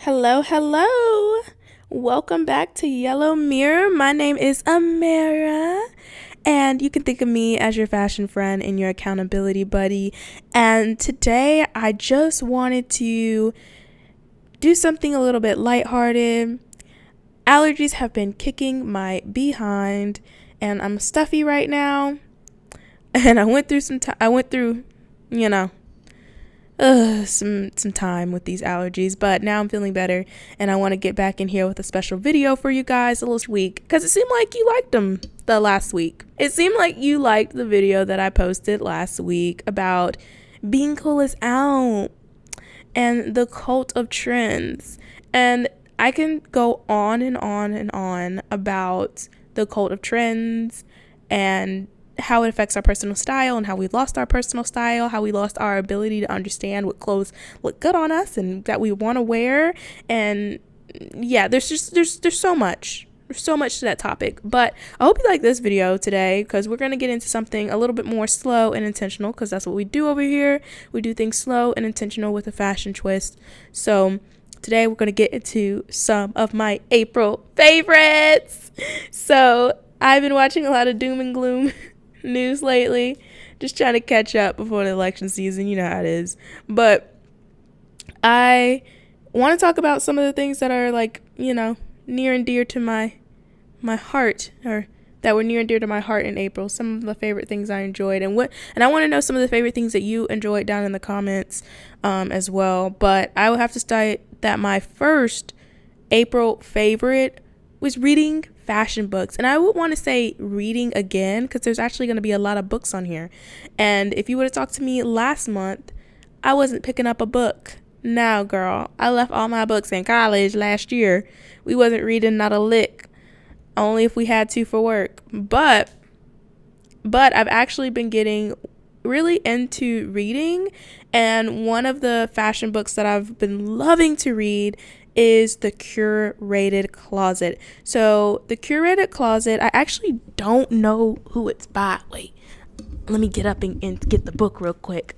Hello, hello. Welcome back to Yellow Mirror. My name is Ameera, and you can think of me as your fashion friend and your accountability buddy. And today I just wanted to do something a little bit lighthearted. Allergies have been kicking my behind, and I'm stuffy right now. And I went through you know, some time with these allergies, but now I'm feeling better, and I want to get back in here with a special video for you guys a little week because it seemed like you liked them the last week. It seemed like you liked the video that I posted last week about being cool is out and the cult of trends, and I can go on and on and on about the cult of trends and how it affects our personal style and how we lost our personal style, how we lost our ability to understand what clothes look good on us and that we want to wear. And yeah, there's so much. There's so much to that topic. But I hope you like this video today because we're going to get into something a little bit more slow and intentional because that's what we do over here. We do things slow and intentional with a fashion twist. So today we're going to get into some of my April favorites. So I've been watching a lot of doom and gloom news lately, just trying to catch up before the election season. You know how it is. But I want to talk about some of the things that are near and dear to my heart, or that were near and dear to my heart in April. Some of the favorite things I enjoyed, and I want to know some of the favorite things that you enjoyed down in the comments as well. But I will have to state that my first April favorite was reading fashion books. And I would want to say reading again because there's actually going to be a lot of books on here. And if you would have talked to me last month, I wasn't picking up a book. Now, girl, I left all my books in college last year. We wasn't reading not a lick, only if we had to for work. But I've actually been getting really into reading, and one of the fashion books that I've been loving to read is The Curated Closet. So The Curated Closet, I actually don't know who it's by. Wait, let me get up and get the book real quick.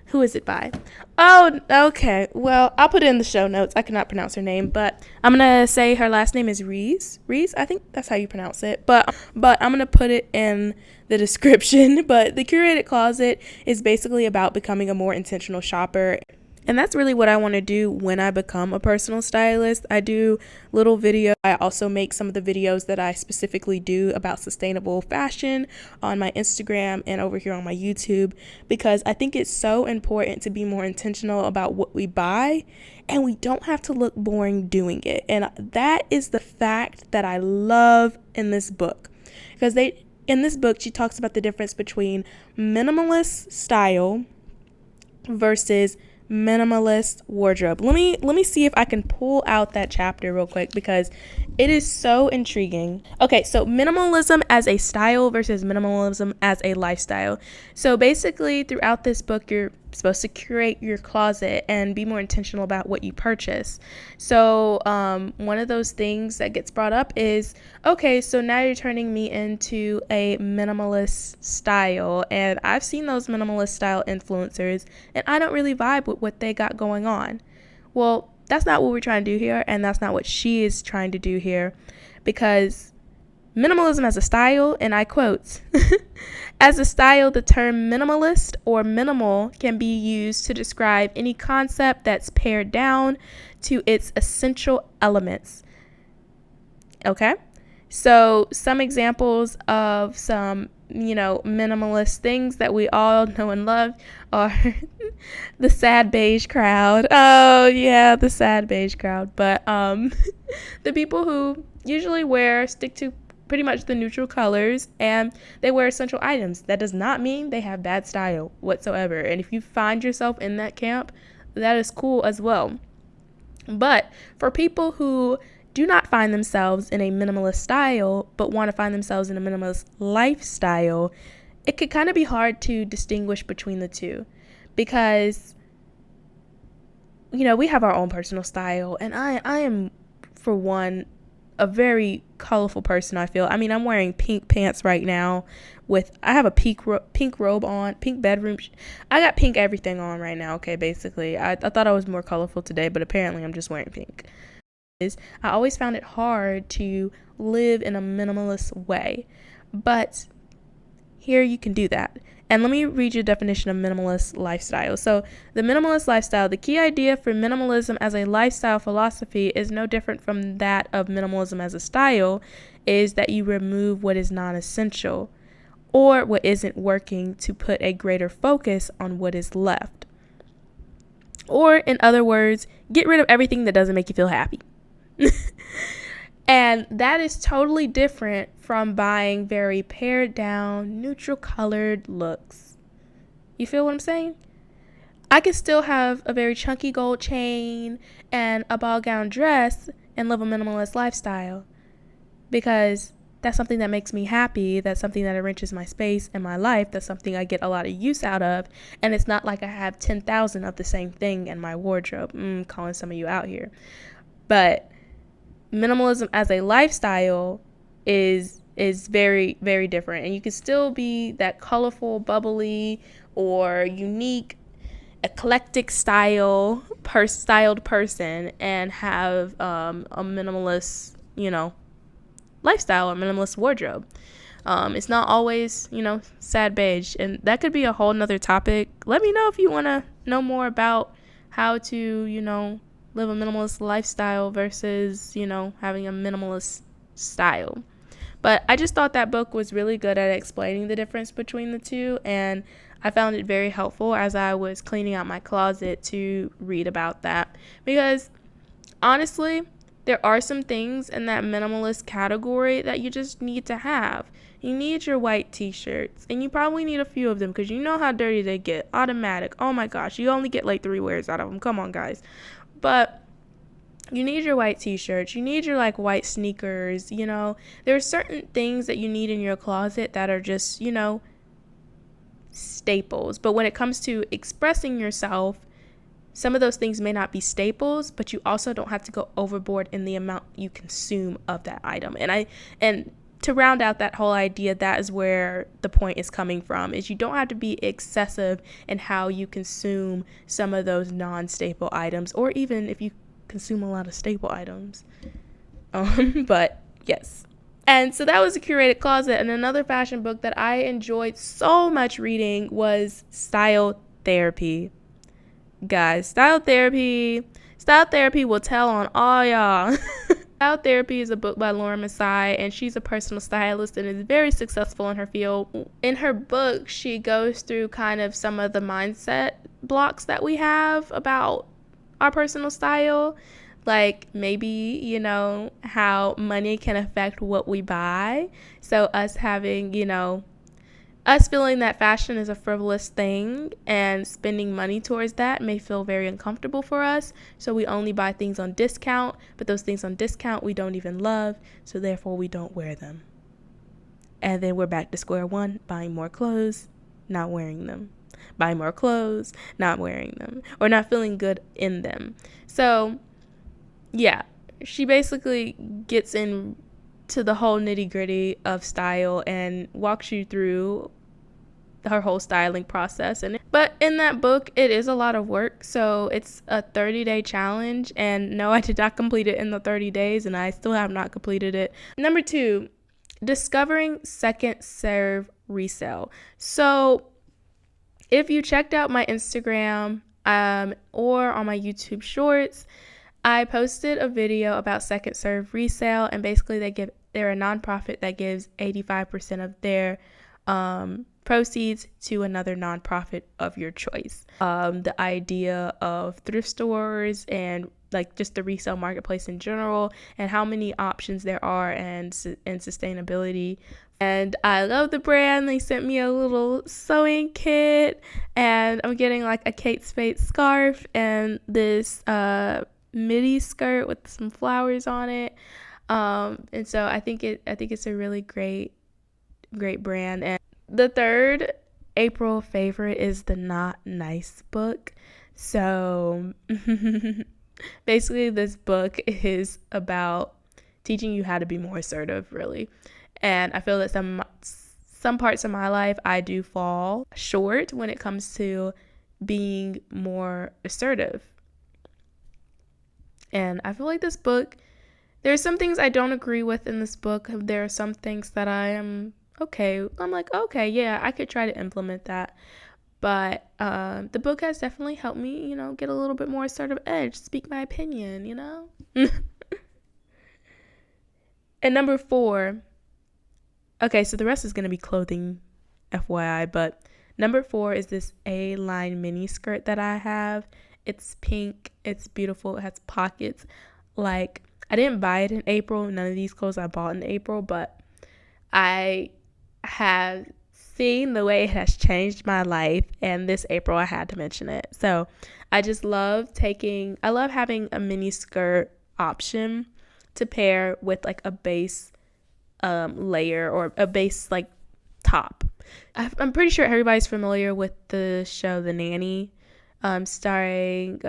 Who is it by? Oh, okay. Well, I'll put it in the show notes. I cannot pronounce her name, but I'm going to say her last name is Rees. Rees, I think that's how you pronounce it. But I'm going to put it in the description. But The Curated Closet is basically about becoming a more intentional shopper. And that's really what I want to do when I become a personal stylist. I do little videos. I also make some of the videos that I specifically do about sustainable fashion on my Instagram and over here on my YouTube, because I think it's so important to be more intentional about what we buy, and we don't have to look boring doing it. And that is the fact that I love in this book, because in this book, she talks about the difference between minimalist style versus minimalist wardrobe. Let me see if I can pull out that chapter real quick because it is so intriguing. Okay, so minimalism as a style versus minimalism as a lifestyle. So basically throughout this book, you're supposed to curate your closet and be more intentional about what you purchase. So one of those things that gets brought up is, okay, so now you're turning me into a minimalist style, and I've seen those minimalist style influencers and I don't really vibe with what they got going on. Well, that's not what we're trying to do here, and that's not what she is trying to do here, because minimalism as a style, and I quote, as a style, the term minimalist or minimal can be used to describe any concept that's pared down to its essential elements. Okay? So some examples of some, minimalist things that we all know and love are the sad beige crowd. Oh, yeah, the sad beige crowd. But the people who usually stick to pretty much the neutral colors, and they wear essential items. That does not mean they have bad style whatsoever. And if you find yourself in that camp, that is cool as well. But for people who do not find themselves in a minimalist style, but want to find themselves in a minimalist lifestyle, it could kind of be hard to distinguish between the two, because, we have our own personal style, and I am, for one, a very colorful person, I feel. I mean, I'm wearing pink pants right now I have a pink robe on, pink bedroom. I got pink everything on right now, okay, basically. I thought I was more colorful today, but apparently I'm just wearing pink. I always found it hard to live in a minimalist way, but here you can do that. And let me read you a definition of minimalist lifestyle. So the minimalist lifestyle, the key idea for minimalism as a lifestyle philosophy is no different from that of minimalism as a style, is that you remove what is non-essential or what isn't working to put a greater focus on what is left. Or in other words, get rid of everything that doesn't make you feel happy. And that is totally different from buying very pared down, neutral colored looks. You feel what I'm saying? I could still have a very chunky gold chain and a ball gown dress and live a minimalist lifestyle, because that's something that makes me happy. That's something that enriches my space and my life. That's something I get a lot of use out of. And it's not like I have 10,000 of the same thing in my wardrobe. Calling some of you out here. But minimalism as a lifestyle is very, very different, and you can still be that colorful, bubbly, or unique, eclectic styled person and have a minimalist, lifestyle or minimalist wardrobe. It's not always, sad beige, and that could be a whole nother topic. Let me know if you want to know more about how to, live a minimalist lifestyle versus, having a minimalist style. But I just thought that book was really good at explaining the difference between the two, and I found it very helpful as I was cleaning out my closet to read about that. Because honestly, there are some things in that minimalist category that you just need to have. You need your white t-shirts, and you probably need a few of them because you know how dirty they get. Automatic. Oh my gosh, you only get like 3 wears out of them. Come on, guys. But you need your white t-shirts. You need your white sneakers. There are certain things that you need in your closet that are just, staples. But when it comes to expressing yourself, some of those things may not be staples, but you also don't have to go overboard in the amount you consume of that item. And to round out that whole idea, that is where the point is coming from, is you don't have to be excessive in how you consume some of those non-staple items, or even if you consume a lot of staple items. But yes. And so that was a curated closet. And another fashion book that I enjoyed so much reading was Style Therapy. Guys, Style Therapy will tell on all y'all. Style Therapy is a book by Lauren Masai, and she's a personal stylist and is very successful in her field. In her book, she goes through kind of some of the mindset blocks that we have about our personal style. Like maybe, how money can affect what we buy. So us having, us feeling that fashion is a frivolous thing and spending money towards that may feel very uncomfortable for us. So we only buy things on discount, but those things on discount we don't even love, so therefore we don't wear them. And then we're back to square one, buying more clothes, not wearing them. Buying more clothes, not wearing them, or not feeling good in them. So, yeah, she basically gets into the whole nitty-gritty of style and walks you through her whole styling process. But in that book, it is a lot of work, so it's a 30-day challenge, and no, I did not complete it in the 30 days, and I still have not completed it. Number 2, discovering second serve resale. So if you checked out my Instagram or on my YouTube shorts, I posted a video about second serve resale, and basically they're a nonprofit that gives 85% of their proceeds to another nonprofit of your choice. The idea of thrift stores and just the resale marketplace in general, and how many options there are, and sustainability. And I love the brand. They sent me a little sewing kit, and I'm getting a Kate Spade scarf and this midi skirt with some flowers on it. And so I think it's a really great brand. And the third April favorite is the Not Nice book. So basically this book is about teaching you how to be more assertive, really. And I feel that some parts of my life I do fall short when it comes to being more assertive. And I feel like this book, there are some things I don't agree with in this book. There are some things that I'm like, okay, yeah, I could try to implement that. But the book has definitely helped me, get a little bit more assertive edge, speak my opinion, And number 4, okay, so the rest is going to be clothing, FYI, but number 4 is this A-line mini skirt that I have. It's pink, it's beautiful, it has pockets. Like, I didn't buy it in April. None of these clothes I bought in April, but I have seen the way it has changed my life, and this April I had to mention it. So I just love having a mini skirt option to pair with like a base layer or a base like top. I'm pretty sure everybody's familiar with the show The Nanny, starring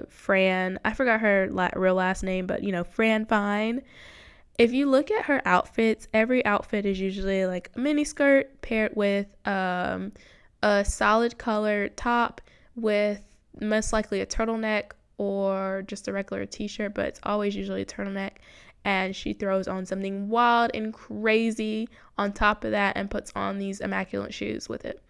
Fran. I forgot her real last name, but Fran Fine. If you look at her outfits, every outfit is usually like a mini skirt paired with a solid color top with most likely a turtleneck or just a regular t-shirt, but it's always usually a turtleneck. And she throws on something wild and crazy on top of that and puts on these immaculate shoes with it.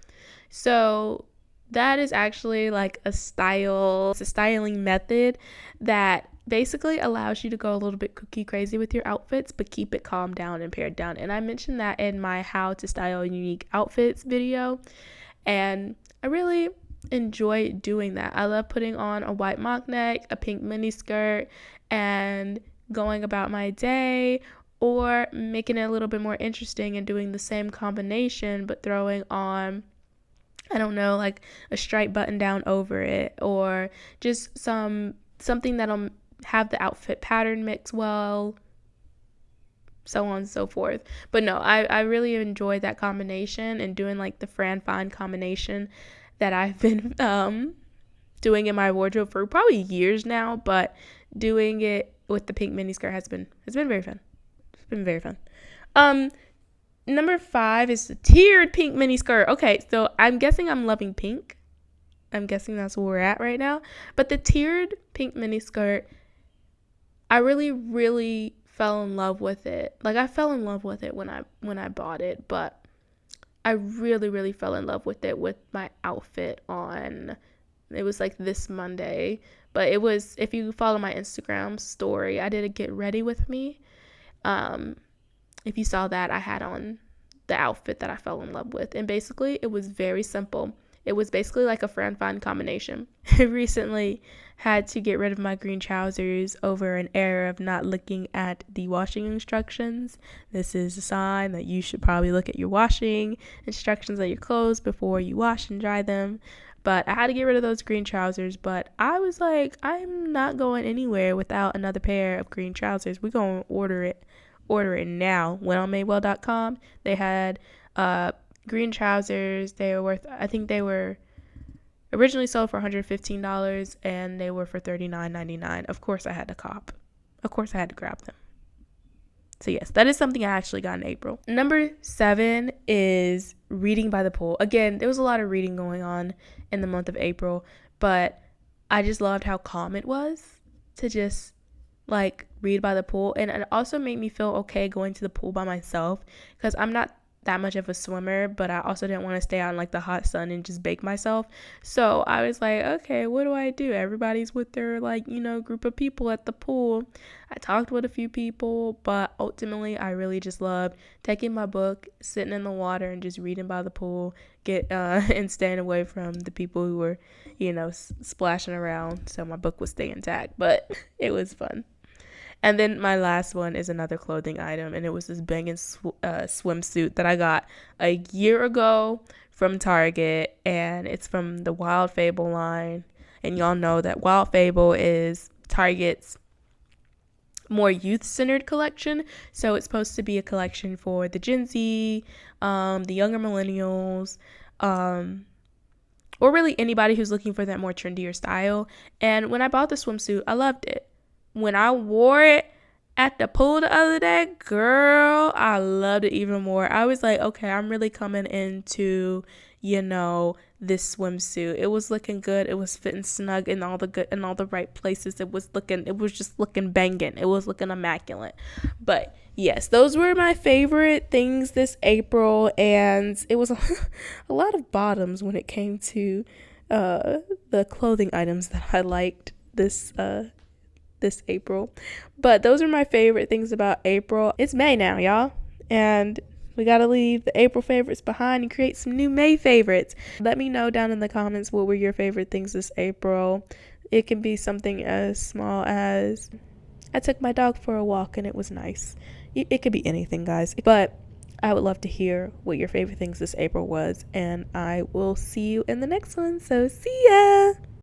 So that is actually like it's a styling method that basically allows you to go a little bit cookie crazy with your outfits, but keep it calmed down and pared down. And I mentioned that in my how to style unique outfits video, and I really enjoy doing that. I love putting on a white mock neck, a pink mini skirt, and going about my day, or making it a little bit more interesting and doing the same combination but throwing on, I don't know, like a striped button down over it, or just something that'll have the outfit pattern mix well, so on and so forth. But no, I really enjoyed that combination and doing like the Fran Fine combination that I've been doing in my wardrobe for probably years now, but doing it with the pink mini skirt has been very fun. It's been very fun. Number 5 is the tiered pink mini skirt. Okay, so I'm guessing I'm loving pink. I'm guessing that's where we're at right now. But the tiered pink mini skirt, I really, really fell in love with it. Like, I fell in love with it when I bought it, but I really, really fell in love with it with my outfit on. It was like this Monday, but it was, if you follow my Instagram story, I did a get ready with me. If you saw that, I had on the outfit that I fell in love with, and basically it was very simple. It was basically like a Fran Fine combination. I recently had to get rid of my green trousers over an error of not looking at the washing instructions. This is a sign that you should probably look at your washing instructions on your clothes before you wash and dry them. But I had to get rid of those green trousers, but I was like, I'm not going anywhere without another pair of green trousers. We're going to order it now. Went on Madewell.com. They had green trousers. They were I think they were originally sold for $115, and they were for $39.99. Of course I had to cop. Of course I had to grab them. So yes, that is something I actually got in April. Number 7 is reading by the pool. Again, there was a lot of reading going on in the month of April, but I just loved how calm it was to just like read by the pool. And it also made me feel okay going to the pool by myself, because I'm not that much of a swimmer, but I also didn't want to stay out in like the hot sun and just bake myself. So I was like, okay, what do I do? Everybody's with their group of people at the pool. I talked with a few people, but ultimately I really just loved taking my book, sitting in the water and just reading by the pool, and staying away from the people who were splashing around, so my book would stay intact. But it was fun. And then my last one is another clothing item, and it was this banging swimsuit that I got a year ago from Target, and it's from the Wild Fable line. And y'all know that Wild Fable is Target's more youth-centered collection, so it's supposed to be a collection for the Gen Z, the younger millennials, or really anybody who's looking for that more trendier style. And when I bought the swimsuit, I loved it. When I wore it, at the pool the other day, girl, I loved it even more. I was like, okay, I'm really coming into, this swimsuit. It was looking good. It was fitting snug in all the right places. It was just looking banging. It was looking immaculate. But yes, those were my favorite things this April, and it was a lot of bottoms when it came to the clothing items that I liked this April. But those are my favorite things about April. It's May now, y'all. And we got to leave the April favorites behind and create some new May favorites. Let me know down in the comments what were your favorite things this April. It can be something as small as I took my dog for a walk and it was nice. It could be anything, guys. But I would love to hear what your favorite things this April was. And I will see you in the next one. So see ya!